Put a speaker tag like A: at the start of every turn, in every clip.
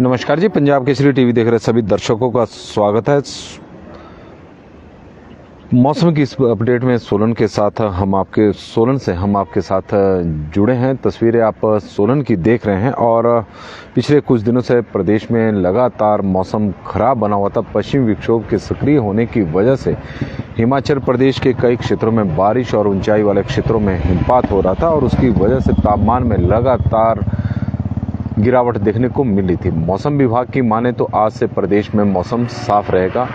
A: नमस्कार जी, पंजाब केसरी टीवी देख रहे सभी दर्शकों का स्वागत है। मौसम की इस अपडेट में सोलन से हम आपके साथ जुड़े हैं। तस्वीरें आप सोलन की देख रहे हैं और पिछले कुछ दिनों से प्रदेश में लगातार मौसम खराब बना हुआ था। पश्चिमी विक्षोभ के सक्रिय होने की वजह से हिमाचल प्रदेश के कई क्षेत्रों में बारिश और ऊंचाई वाले क्षेत्रों में हिमपात हो रहा था और उसकी वजह से तापमान में लगातार गिरावट देखने को मिली थी। मौसम विभाग की माने तो आज से प्रदेश में मौसम साफ रहेगा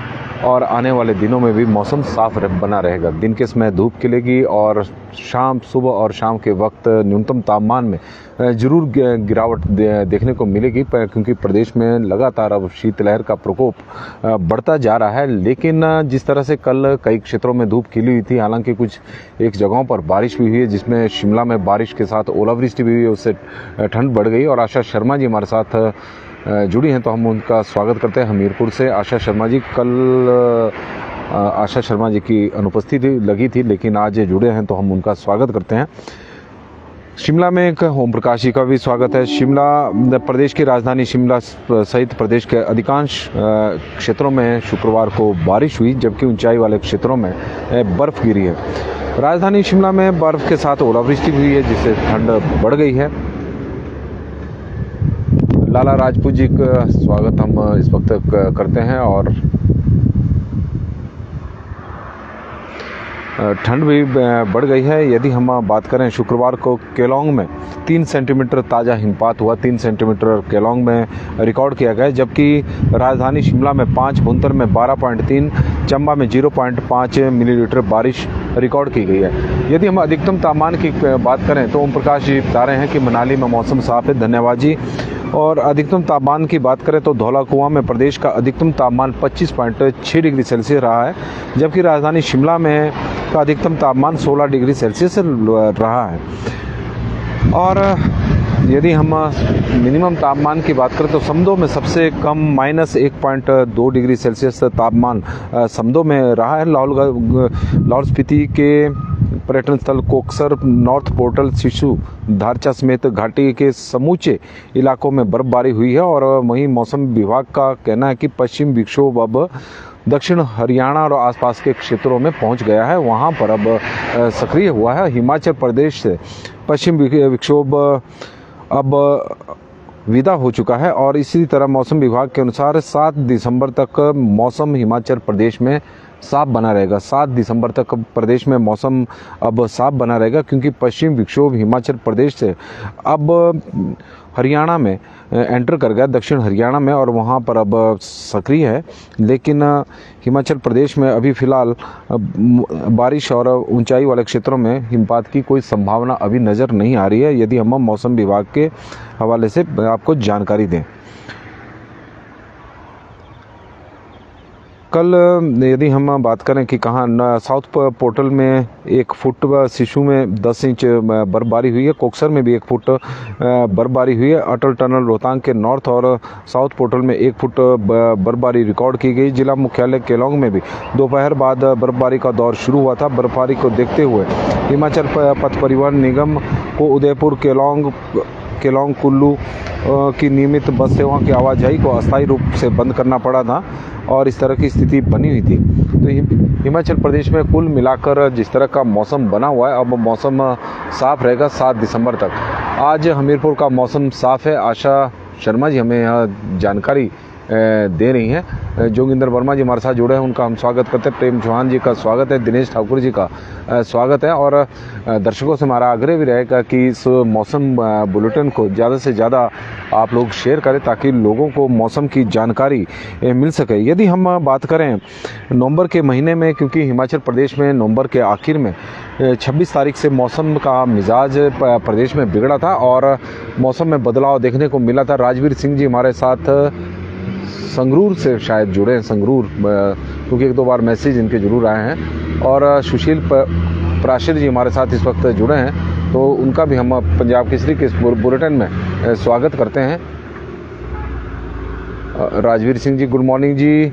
A: और आने वाले दिनों में भी मौसम साफ बना रहेगा। दिन के समय धूप खिलेगी और सुबह और शाम के वक्त न्यूनतम तापमान में जरूर गिरावट देखने को मिलेगी, क्योंकि प्रदेश में लगातार अब शीतलहर का प्रकोप बढ़ता जा रहा है। लेकिन जिस तरह से कल कई क्षेत्रों में धूप खिली हुई थी, हालांकि कुछ एक जगहों पर बारिश भी हुई है, जिसमें शिमला में बारिश के साथ ओलावृष्टि भी हुई है, उससे ठंड बढ़ गई। और आशा शर्मा जी हमारे साथ जुड़ी हैं, तो हम उनका स्वागत करते हैं हमीरपुर से। आशा शर्मा जी, कल आशा शर्मा जी की अनुपस्थिति लगी थी, लेकिन आज जुड़े हैं तो हम उनका स्वागत करते हैं। शिमला में एक ओम प्रकाश जी का भी स्वागत है। शिमला, प्रदेश की राजधानी शिमला सहित प्रदेश के अधिकांश क्षेत्रों में शुक्रवार को बारिश हुई, जबकि ऊंचाई वाले क्षेत्रों में बर्फ गिरी है। राजधानी शिमला में बर्फ के साथ ओलावृष्टि हुई है, जिससे ठंड बढ़ गई है। लाला राजपूत जी का स्वागत हम इस वक्त करते हैं। और ठंड भी बढ़ गई है। यदि हम बात करें, शुक्रवार को केलोंग में 3 सेंटीमीटर ताज़ा हिमपात हुआ, 3 सेंटीमीटर केलोंग में रिकॉर्ड किया गया, जबकि राजधानी शिमला में 5, भुंतर में 12.3, चंबा में 0.5 मिलीलीटर बारिश रिकॉर्ड की गई है। यदि हम अधिकतम तापमान की बात करें तो ओम प्रकाश जी बता रहे हैं कि मनाली में मौसम साफ है, धन्यवाद जी। और अधिकतम तापमान की बात करें तो धौला कुआं में प्रदेश का अधिकतम तापमान 25.6 डिग्री सेल्सियस रहा है, जबकि राजधानी शिमला में का अधिकतम तापमान 16 डिग्री सेल्सियस रहा है। और यदि हम मिनिमम तापमान की बात करें तो समदो में सबसे कम -1.2 डिग्री सेल्सियस तापमान समदो में रहा है। लाहौल स्पीति के पर्यटन स्थल कोकसर, नॉर्थ पोर्टल, सिसु, धारचा समेत घाटी के समूचे इलाकों में बर्फबारी हुई है। और वहीं मौसम विभाग का कहना है कि पश्चिम विक्षोभ अब दक्षिण हरियाणा और आसपास के क्षेत्रों में पहुंच गया है, वहां पर अब सक्रिय हुआ है। हिमाचल प्रदेश से पश्चिम विक्षोभ अब विदा हो चुका है और इसी तरह मौसम विभाग के अनुसार 7 दिसंबर तक मौसम हिमाचल प्रदेश में साफ बना रहेगा। 7 दिसंबर तक प्रदेश में मौसम अब साफ बना रहेगा, क्योंकि पश्चिम विक्षोभ हिमाचल प्रदेश से अब हरियाणा में एंटर कर गया, दक्षिण हरियाणा में, और वहाँ पर अब सक्रिय है। लेकिन हिमाचल प्रदेश में अभी फ़िलहाल बारिश और ऊंचाई वाले क्षेत्रों में हिमपात की कोई संभावना अभी नज़र नहीं आ रही है। यदि हम मौसम विभाग के हवाले से आपको जानकारी दें, कल यदि हम बात करें कि कहाँ, साउथ पोर्टल में 1 फुट, सिसु में 10 इंच बर्फबारी हुई है, कोकसर में भी 1 फुट बर्फबारी हुई है। अटल टनल रोहतांग के नॉर्थ और साउथ पोर्टल में 1 फुट बर्फबारी रिकॉर्ड की गई। जिला मुख्यालय केलोंग में भी दोपहर बाद बर्फबारी का दौर शुरू हुआ था। बर्फबारी को देखते हुए हिमाचल पथ परिवहन निगम को उदयपुर केलोंग कुल्लू की नियमित बस सेवाओं की आवाजाही को अस्थायी रूप से बंद करना पड़ा था और इस तरह की स्थिति बनी हुई थी। तो हिमाचल प्रदेश में कुल मिलाकर जिस तरह का मौसम बना हुआ है, अब मौसम साफ रहेगा 7 दिसंबर तक। आज हमीरपुर का मौसम साफ है। आशा शर्मा जी हमें यहाँ जानकारी दे रही हैं। जोगिंदर वर्मा जी हमारे साथ जुड़े हैं, उनका हम स्वागत करते हैं। प्रेम चौहान जी का स्वागत है, दिनेश ठाकुर जी का स्वागत है। और दर्शकों से हमारा आग्रह भी रहेगा कि इस मौसम बुलेटिन को ज़्यादा से ज़्यादा आप लोग शेयर करें, ताकि लोगों को मौसम की जानकारी मिल सके। यदि हम बात करें नवंबर के महीने में, क्योंकि हिमाचल प्रदेश में नवंबर के आखिर में 26 तारीख से मौसम का मिजाज प्रदेश में बिगड़ा था और मौसम में बदलाव देखने को मिला था। राजवीर सिंह जी हमारे साथ संगरूर से शायद जुड़े हैं, संगरूर, क्योंकि 1-2 बार मैसेज इनके जरूर आए हैं। और सुशील प्राशर जी हमारे साथ इस वक्त जुड़े हैं, तो उनका भी हम पंजाब केसरी के इस बुलेटिन में स्वागत करते हैं। राजवीर सिंह जी, गुड मॉर्निंग जी।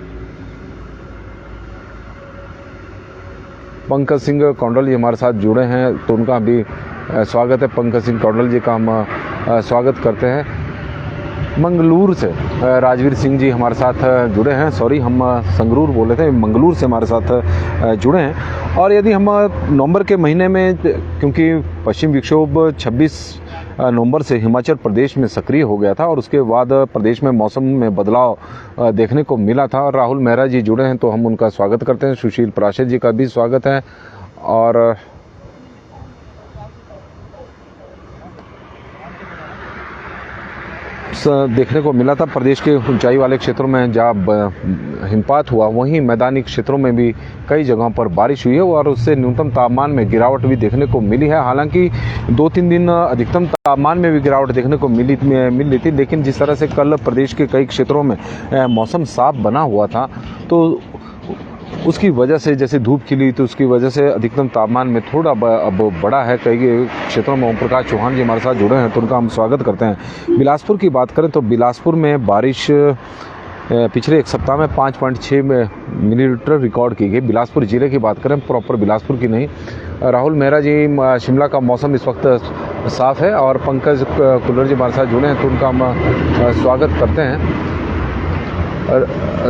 A: पंकज सिंह कौंडल जी हमारे साथ जुड़े हैं, तो उनका भी स्वागत है। पंकज सिंह कौंडल जी का हम स्वागत करते हैं। मंगलूर से राजवीर सिंह जी हमारे साथ जुड़े हैं। सॉरी, हम संगरूर बोले थे, मंगलूर से हमारे साथ जुड़े हैं। और यदि हम नवंबर के महीने में, क्योंकि पश्चिम विक्षोभ 26 नवंबर से हिमाचल प्रदेश में सक्रिय हो गया था और उसके बाद प्रदेश में मौसम में बदलाव देखने को मिला था, और राहुल मेहरा जी जुड़े हैं तो हम उनका स्वागत करते हैं। सुशील प्राशर जी का भी स्वागत है। और देखने को मिला था प्रदेश के ऊंचाई वाले क्षेत्रों में जहाँ हिमपात हुआ, वहीं मैदानी क्षेत्रों में भी कई जगहों पर बारिश हुई है और उससे न्यूनतम तापमान में गिरावट भी देखने को मिली है। हालांकि 2-3 दिन अधिकतम तापमान में भी गिरावट देखने को मिल रही थी, लेकिन जिस तरह से कल प्रदेश के कई क्षेत्रों में मौसम साफ बना हुआ था, तो उसकी वजह से, जैसे धूप खिली तो उसकी वजह से अधिकतम तापमान में थोड़ा अब बढ़ा है। कई क्षेत्रों में ओम प्रकाश चौहान जी हमारे साथ जुड़े हैं तो उनका हम स्वागत करते हैं। बिलासपुर की बात करें तो बिलासपुर में बारिश पिछले एक सप्ताह में 5.6 मिलीमीटर रिकॉर्ड की गई। बिलासपुर ज़िले की बात करें, प्रॉपर बिलासपुर की नहीं। राहुल मेहरा जी, शिमला का मौसम इस वक्त साफ़ है। और पंकज कुल्लर जी हमारे साथ जुड़े हैं तो उनका हम स्वागत करते हैं।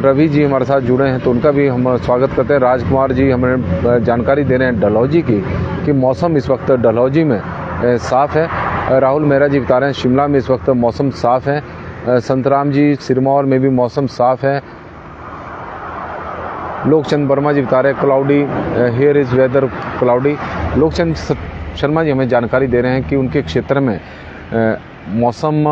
A: रवि जी हमारे साथ जुड़े हैं तो उनका भी हम स्वागत करते हैं। राजकुमार जी हमें जानकारी दे रहे हैं डलहौजी की, कि मौसम इस वक्त डलहौजी में साफ़ है। राहुल मेहरा जी बता रहे हैं शिमला में इस वक्त मौसम साफ़ है। संतराम जी, सिरमौर में भी मौसम साफ़ है। लोकचंद वर्मा जी बता रहे हैं cloudy, here is weather cloudy. Lokchand Sharma ji हमें जानकारी दे रहे हैं कि उनके क्षेत्र में मौसम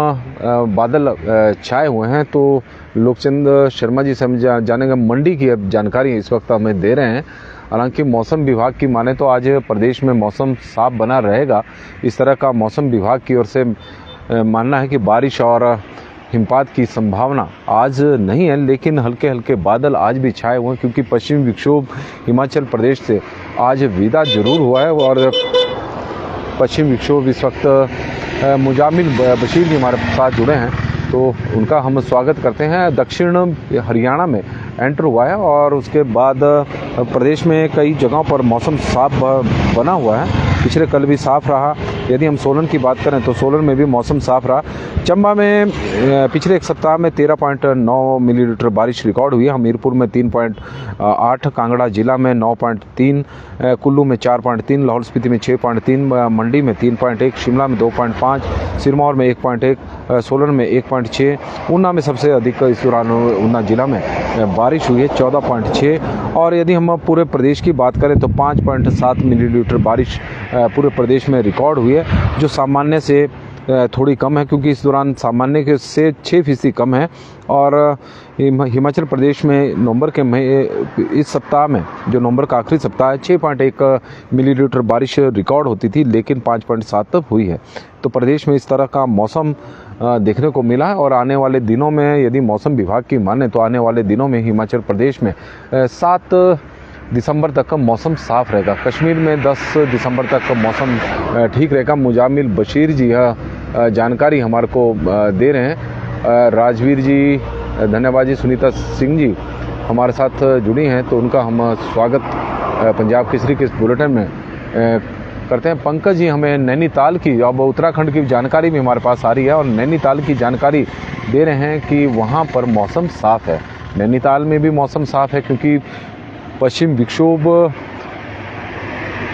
A: बादल छाए हुए हैं। तो लोकचंद शर्मा जी से हम जानेंगे मंडी की अब जानकारी इस वक्त हमें दे रहे हैं। हालांकि मौसम विभाग की माने तो आज प्रदेश में मौसम साफ बना रहेगा, इस तरह का मौसम विभाग की ओर से मानना है कि बारिश और हिमपात की संभावना आज नहीं है, लेकिन हल्के हल्के बादल आज भी छाए हुए हैं, क्योंकि पश्चिम विक्षोभ हिमाचल प्रदेश से आज विदा जरूर हुआ है। और पश्चिम विक्षोभ इस वक्त मुजामिल बशीर जी हमारे साथ जुड़े हैं तो उनका हम स्वागत करते हैं। दक्षिण हरियाणा में एंटर हुआ है और उसके बाद प्रदेश में कई जगहों पर मौसम साफ बना हुआ है। पिछले कल भी साफ रहा। यदि हम सोलन की बात करें तो सोलन में भी मौसम साफ रहा। चंबा में पिछले एक सप्ताह में 13.9 मिलीमीटर बारिश रिकॉर्ड हुई है। हमीरपुर में 3.8, कांगड़ा जिला में 9.3, कुल्लू में 4.3, लाहौल स्पीति में 6.3, मंडी में 3.1, शिमला में 2.5, सिरमौर में 1.1, सोलन में 1.6, ऊना में सबसे अधिक इस दौरान ऊना जिला में बारिश हुई है 14.6। और यदि हम पूरे प्रदेश की बात करें तो 5.7 मिलीमीटर बारिश पूरे प्रदेश में रिकॉर्ड हुई है, जो सामान्य से थोड़ी कम है, क्योंकि इस दौरान सामान्य के से 6% कम है। और हिमाचल प्रदेश में नवंबर के इस सप्ताह में, जो नवंबर का आखिरी सप्ताह है, 6.1 मिलीमीटर बारिश रिकॉर्ड होती थी, लेकिन 5.7 तक हुई है। तो प्रदेश में इस तरह का मौसम देखने को मिला है। और आने वाले दिनों में यदि मौसम विभाग की माने तो आने वाले दिनों में हिमाचल प्रदेश में 7 दिसंबर तक का मौसम साफ रहेगा। कश्मीर में 10 दिसंबर तक का मौसम ठीक रहेगा। मुजामिल बशीर जी यह जानकारी हमारे को दे रहे हैं। राजवीर जी धन्यवाद जी। सुनीता सिंह जी हमारे साथ जुड़ी हैं तो उनका हम स्वागत पंजाब केसरी के इस बुलेटिन में करते हैं। पंकज जी हमें नैनीताल की, अब उत्तराखंड की जानकारी भी हमारे पास आ रही है और नैनीताल की जानकारी दे रहे हैं कि वहाँ पर मौसम साफ है। नैनीताल में भी मौसम साफ है, क्योंकि पश्चिम विक्षोभ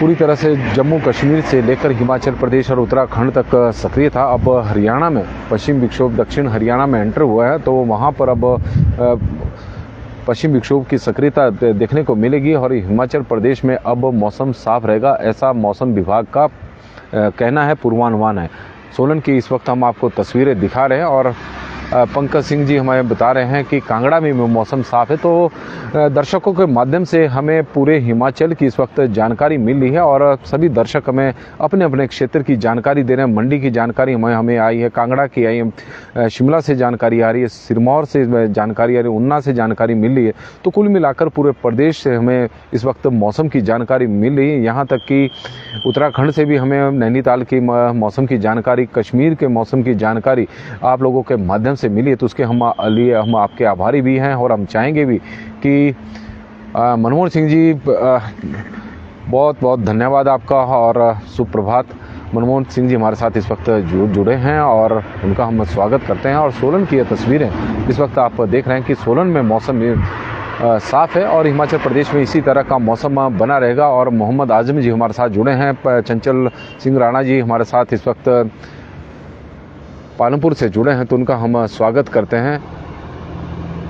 A: पूरी तरह से जम्मू कश्मीर से लेकर हिमाचल प्रदेश और उत्तराखंड तक सक्रिय था। अब हरियाणा में पश्चिम विक्षोभ दक्षिण हरियाणा में एंटर हुआ है, तो वहाँ पर अब पश्चिम विक्षोभ की सक्रियता देखने को मिलेगी और हिमाचल प्रदेश में अब मौसम साफ रहेगा, ऐसा मौसम विभाग का कहना है, पूर्वानुमान है। सोलन की इस वक्त हम आपको तस्वीरें दिखा रहे हैं और पंकज सिंह जी हमें बता रहे हैं कि कांगड़ा में मौसम साफ है। तो दर्शकों के माध्यम से हमें पूरे हिमाचल की इस वक्त जानकारी मिल रही है और सभी दर्शक हमें अपने अपने क्षेत्र की जानकारी दे रहे हैं। मंडी की जानकारी हमें आई है, कांगड़ा की आई है, शिमला से जानकारी आ रही है, सिरमौर से जानकारी आ रही है, ऊना से जानकारी मिल रही है। तो कुल मिलाकर पूरे प्रदेश से हमें इस वक्त मौसम की जानकारी मिल रही है। यहाँ तक कि उत्तराखंड से भी हमें नैनीताल की मौसम की जानकारी, कश्मीर के मौसम की जानकारी आप लोगों के माध्यम से मिली है। तो उसके हम आपके आभारी भी हैं और हम चाहेंगे भी कि मनमोहन सिंह जी बहुत बहुत धन्यवाद आपका और सुप्रभात। मनमोहन सिंह जी हमारे साथ इस वक्त जुड़े हैं और उनका हम स्वागत करते हैं। और सोलन की ये तस्वीरें इस वक्त आप देख रहे हैं कि सोलन में मौसम साफ़ है और हिमाचल प्रदेश में इसी तरह का मौसम बना रहेगा। और मोहम्मद आजम जी हमारे साथ जुड़े हैं, चंचल सिंह राणा जी हमारे साथ इस वक्त पालमपुर से जुड़े हैं, तो उनका हम स्वागत करते हैं।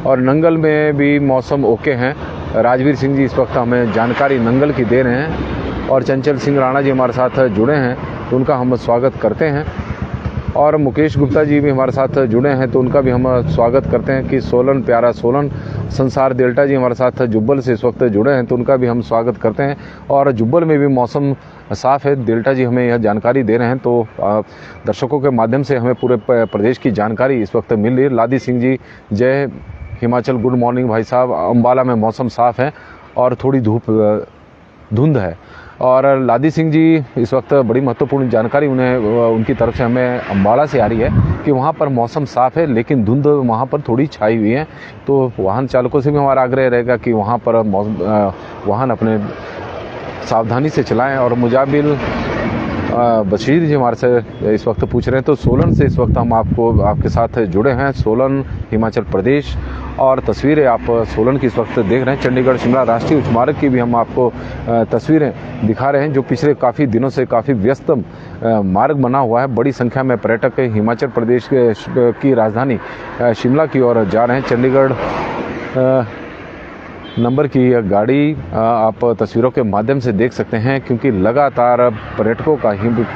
A: और नंगल में भी मौसम ओके हैं, राजवीर सिंह जी इस वक्त हमें जानकारी नंगल की दे रहे हैं और चंचल सिंह राणा जी हमारे साथ जुड़े हैं, तो उनका हम स्वागत करते हैं। और मुकेश गुप्ता जी भी हमारे साथ जुड़े हैं, तो उनका भी हम स्वागत करते हैं कि सोलन प्यारा सोलन। संसार डेल्टा जी हमारे साथ जुब्बल से इस वक्त जुड़े हैं, तो उनका भी हम स्वागत करते हैं। और जुब्बल में भी मौसम साफ़ है, डेल्टा जी हमें यह जानकारी दे रहे हैं, तो दर्शकों के माध्यम से हमें पूरे प्रदेश की जानकारी इस वक्त मिल रही है। लादी सिंह जी जय हिमाचल, गुड मॉर्निंग भाई साहब। अम्बाला में मौसम साफ़ है और थोड़ी धुंध है। और लादी सिंह जी इस वक्त बड़ी महत्वपूर्ण जानकारी उनकी तरफ से हमें अम्बाला से आ रही है कि वहाँ पर मौसम साफ़ है लेकिन धुंध वहाँ पर थोड़ी छाई हुई है। तो वाहन चालकों से भी हमारा आग्रह रहेगा कि वहाँ पर वाहन अपने सावधानी से चलाएं। और मुजाबिल बशीर जी हमारे से इस वक्त पूछ रहे हैं, तो सोलन से इस वक्त हम आपके साथ जुड़े हैं, सोलन हिमाचल प्रदेश। और तस्वीरें आप सोलन की इस वक्त देख रहे हैं। चंडीगढ़ शिमला राष्ट्रीय उच्च मार्ग की भी हम आपको तस्वीरें दिखा रहे हैं, जो पिछले काफ़ी दिनों से काफ़ी व्यस्त मार्ग बना हुआ है। बड़ी संख्या में पर्यटक हिमाचल प्रदेश की राजधानी शिमला की ओर जा रहे हैं। चंडीगढ़ नंबर की यह गाड़ी आप तस्वीरों के माध्यम से देख सकते हैं, क्योंकि लगातार पर्यटकों का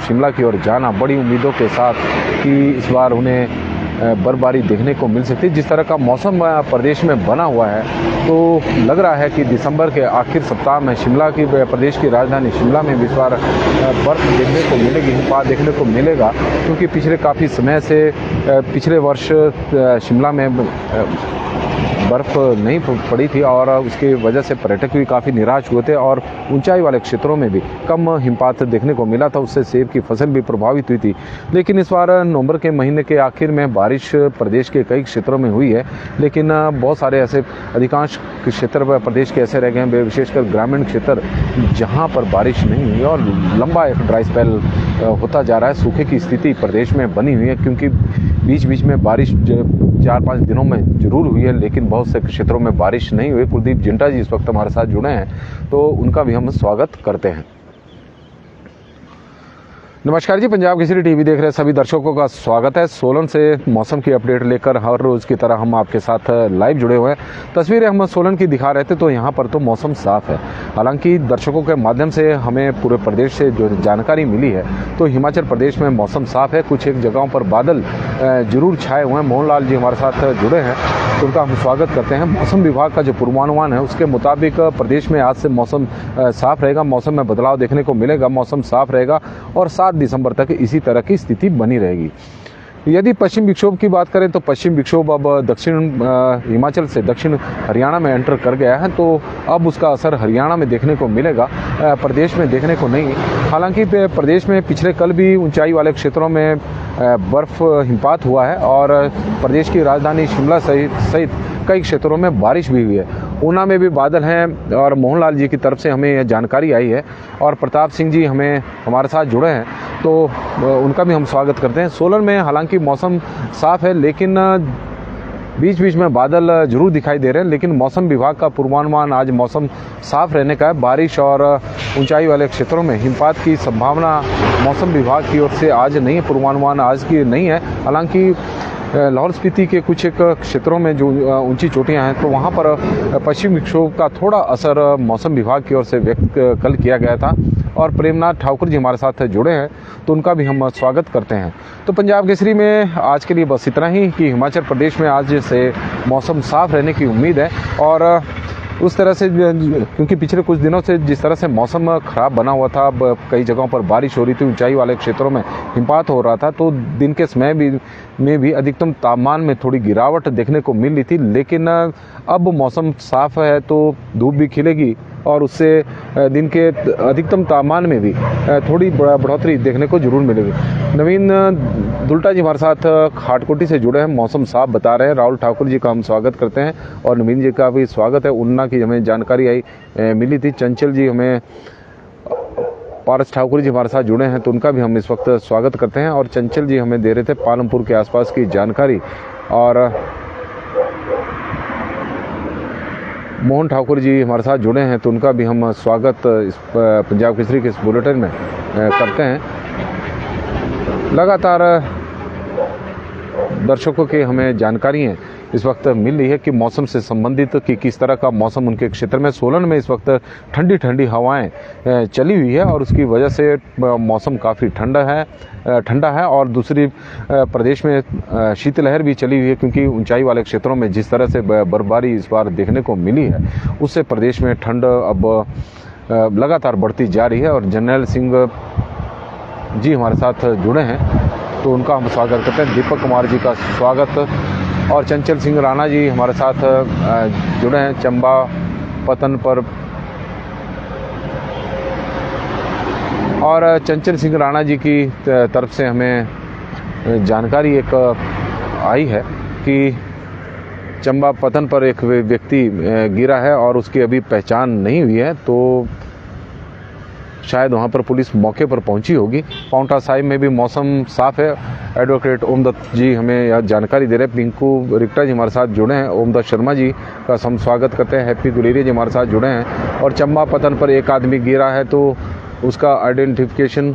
A: शिमला की ओर जाना बड़ी उम्मीदों के साथ कि इस बार उन्हें बर्फबारी देखने को मिल सकती है। जिस तरह का मौसम प्रदेश में बना हुआ है, तो लग रहा है कि दिसंबर के आखिर सप्ताह में शिमला की प्रदेश की राजधानी शिमला में इस बार बर्फ़ देखने को मिलेगी, हिमपात देखने को मिलेगा। क्योंकि पिछले काफ़ी समय से पिछले वर्ष शिमला में बर्फ़ नहीं पड़ी थी और उसकी वजह से पर्यटक भी काफ़ी निराश हुए थे और ऊंचाई वाले क्षेत्रों में भी कम हिमपात देखने को मिला था। उससे सेब की फसल भी प्रभावित हुई थी। लेकिन इस बार नवंबर के महीने के आखिर में बारिश प्रदेश के कई क्षेत्रों में हुई है, लेकिन बहुत सारे ऐसे अधिकांश क्षेत्र प्रदेश के ऐसे रह गए हैं, विशेषकर ग्रामीण क्षेत्र, जहाँ पर बारिश नहीं हुई और लंबा एक ड्राई स्पेल होता जा रहा है। सूखे की स्थिति प्रदेश में बनी हुई है, क्योंकि बीच बीच में बारिश 4-5 दिनों में जरूर हुई है, लेकिन बहुत से क्षेत्रों में बारिश नहीं हुई। कुलदीप जिंटा जी इस वक्त हमारे साथ जुड़े हैं, तो उनका भी हम स्वागत करते हैं। नमस्कार जी, पंजाब केसरी टीवी देख रहे सभी दर्शकों का स्वागत है। सोलन से मौसम की अपडेट लेकर हर रोज़ की तरह हम आपके साथ लाइव जुड़े हुए हैं। तस्वीरें हम सोलन की दिखा रहे थे, तो यहाँ पर तो मौसम साफ़ है। हालांकि दर्शकों के माध्यम से हमें पूरे प्रदेश से जो जानकारी मिली है, तो हिमाचल प्रदेश में मौसम साफ़ है। कुछ एक जगहों पर बादल जरूर छाए हुए हैं। मोहनलाल जी हमारे साथ जुड़े हैं, तो उनका हम स्वागत करते हैं। मौसम विभाग का जो पूर्वानुमान है, उसके मुताबिक प्रदेश में आज से मौसम साफ़ रहेगा, मौसम में बदलाव देखने को मिलेगा, मौसम साफ़ रहेगा और 7 दिसंबर तक इसी तरह की स्थिति बनी रहेगी। यदि पश्चिम विक्षोभ की बात करें, तो पश्चिम विक्षोभ अब दक्षिण हिमाचल से दक्षिण हरियाणा में एंटर कर गया है, तो अब उसका असर हरियाणा में देखने को मिलेगा, प्रदेश में देखने को नहीं। हालांकि प्रदेश में पिछले कल भी ऊंचाई वाले क्षेत्रों में बर्फ़ हिमपात हुआ है और प्रदेश की राजधानी शिमला सहित कई क्षेत्रों में बारिश भी हुई है। ऊना में भी बादल हैं और मोहनलाल जी की तरफ से हमें यह जानकारी आई है और प्रताप सिंह जी हमारे साथ जुड़े हैं, तो उनका भी हम स्वागत करते हैं। सोलन में हालांकि मौसम साफ़ है, लेकिन बीच बीच में बादल जरूर दिखाई दे रहे हैं। लेकिन मौसम विभाग का पूर्वानुमान आज मौसम साफ़ रहने का है। बारिश और ऊंचाई वाले क्षेत्रों में हिमपात की संभावना मौसम विभाग की ओर से आज नहीं है, पूर्वानुमान आज की नहीं है। हालांकि लाहौल स्पीति के कुछ एक क्षेत्रों में जो ऊंची चोटियां हैं, तो वहां पर पश्चिम विक्षोभ का थोड़ा असर मौसम विभाग की ओर से व्यक्त कल किया गया था। और प्रेमनाथ ठाकुर जी हमारे साथ जुड़े हैं, तो उनका भी हम स्वागत करते हैं। तो पंजाब केसरी में आज के लिए बस इतना ही कि हिमाचल प्रदेश में आज से मौसम साफ रहने की उम्मीद है। और उस तरह से, क्योंकि पिछले कुछ दिनों से जिस तरह से मौसम ख़राब बना हुआ था, कई जगहों पर बारिश हो रही थी, ऊंचाई वाले क्षेत्रों में हिमपात हो रहा था, तो दिन के समय में भी अधिकतम तापमान में थोड़ी गिरावट देखने को मिल रही थी। लेकिन अब मौसम साफ़ है, तो धूप भी खिलेगी और उससे दिन के अधिकतम तापमान में भी थोड़ी बढ़ोतरी देखने को जरूर मिलेगी। नवीन दुल्टा जी हमारे साथ खाटकोटी से जुड़े हैं, मौसम साफ बता रहे हैं। राहुल ठाकुर जी का हम स्वागत करते हैं और नवीन जी का भी स्वागत है। ऊना की हमें जानकारी मिली थी। चंचल जी हमें पारस ठाकुर जी हमारे साथ जुड़े हैं, तो उनका भी हम इस वक्त स्वागत करते हैं। और चंचल जी हमें दे रहे थे पालमपुर के आसपास की जानकारी, और मोहन ठाकुर जी हमारे साथ जुड़े हैं, तो उनका भी हम स्वागत इस पंजाब केसरी के इस बुलेटिन में करते हैं। लगातार दर्शकों के हमें जानकारी इस वक्त मिल रही है कि मौसम से संबंधित कि किस तरह का मौसम उनके क्षेत्र में सोलन में इस वक्त ठंडी ठंडी हवाएं चली हुई है, और उसकी वजह से मौसम काफ़ी ठंडा है। और दूसरी प्रदेश में शीतलहर भी चली हुई है, क्योंकि ऊंचाई वाले क्षेत्रों में जिस तरह से बर्फबारी इस बार देखने को मिली है, उससे प्रदेश में ठंड अब लगातार बढ़ती जा रही है। और जर्नैल सिंह जी हमारे साथ जुड़े हैं, तो उनका हम स्वागत करते हैं। दीपक कुमार जी का स्वागत। और चंचल सिंह राणा जी हमारे साथ जुड़े हैं चंबा पतन पर। और चंचल सिंह राणा जी की तरफ से हमें जानकारी एक आई है कि चंबा पतन पर एक व्यक्ति गिरा है और उसकी अभी पहचान नहीं हुई है, तो शायद वहाँ पर पुलिस मौके पर पहुंची होगी। पाउंटा साहिब में भी मौसम साफ है। एडवोकेट ओमदत्त जी हमें यह जानकारी दे रहे हैं। पिंकू रिक्टा जी हमारे साथ जुड़े हैं। ओमदत्त शर्मा जी का हम स्वागत करते हैं। हैप्पी गुलेरिया जी हमारे साथ जुड़े हैं। और चंबा पतन पर एक आदमी गिरा है, तो उसका आइडेंटिफिकेशन,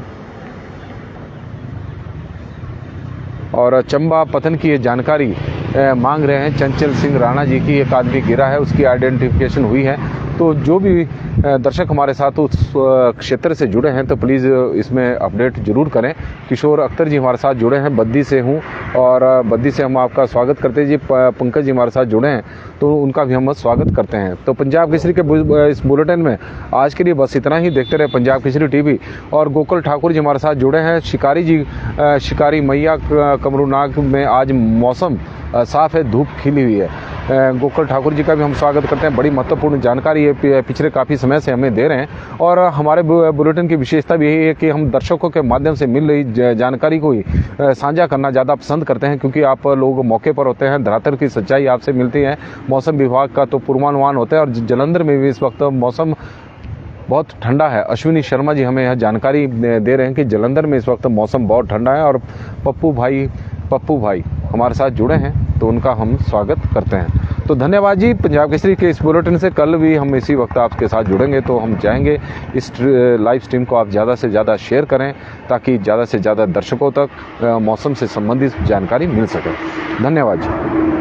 A: और चंबा पतन की ये जानकारी मांग रहे हैं चंचल सिंह राणा जी की। एक आदमी गिरा है, उसकी आइडेंटिफिकेशन हुई है। तो जो भी दर्शक हमारे साथ उस क्षेत्र से जुड़े हैं, तो प्लीज़ इसमें अपडेट जरूर करें। किशोर अख्तर जी हमारे साथ जुड़े हैं, बद्दी से हूं, और बद्दी से हम आपका स्वागत करते हैं जी। पंकज जी हमारे साथ जुड़े हैं, तो उनका भी हम स्वागत करते हैं। तो पंजाब केसरी के इस बुलेटिन में आज के लिए बस इतना ही। देखते रहे पंजाब केसरी टीवी। और गोकुल ठाकुर जी हमारे साथ जुड़े हैं। शिकारी जी, शिकारी मैया कमरूनाग में आज मौसम साफ है, धूप खिली हुई है। गोकुल ठाकुर जी का भी हम स्वागत करते हैं। बड़ी महत्वपूर्ण जानकारी है, पिछले काफ़ी समय से हमें दे रहे हैं। और हमारे बुलेटिन की विशेषता भी यही है कि हम दर्शकों के माध्यम से मिल रही जानकारी को ही साझा करना ज़्यादा पसंद करते हैं, क्योंकि आप लोग मौके पर होते हैं, धरातल की सच्चाई आपसे मिलती है। मौसम विभाग का तो पूर्वानुमान होता है, और जलंधर में भी इस वक्त मौसम बहुत ठंडा है। अश्विनी शर्मा जी हमें यह जानकारी दे रहे हैं कि जलंधर में इस वक्त मौसम बहुत ठंडा है। और पप्पू भाई हमारे साथ जुड़े हैं, तो उनका हम स्वागत करते हैं। तो धन्यवाद जी। पंजाब केसरी के इस बुलेटिन से कल भी हम इसी वक्त आपके साथ जुड़ेंगे, तो हम चाहेंगे इस लाइव स्ट्रीम को आप ज़्यादा से ज़्यादा शेयर करें, ताकि ज़्यादा से ज़्यादा दर्शकों तक मौसम से संबंधित जानकारी मिल सके। धन्यवाद जी।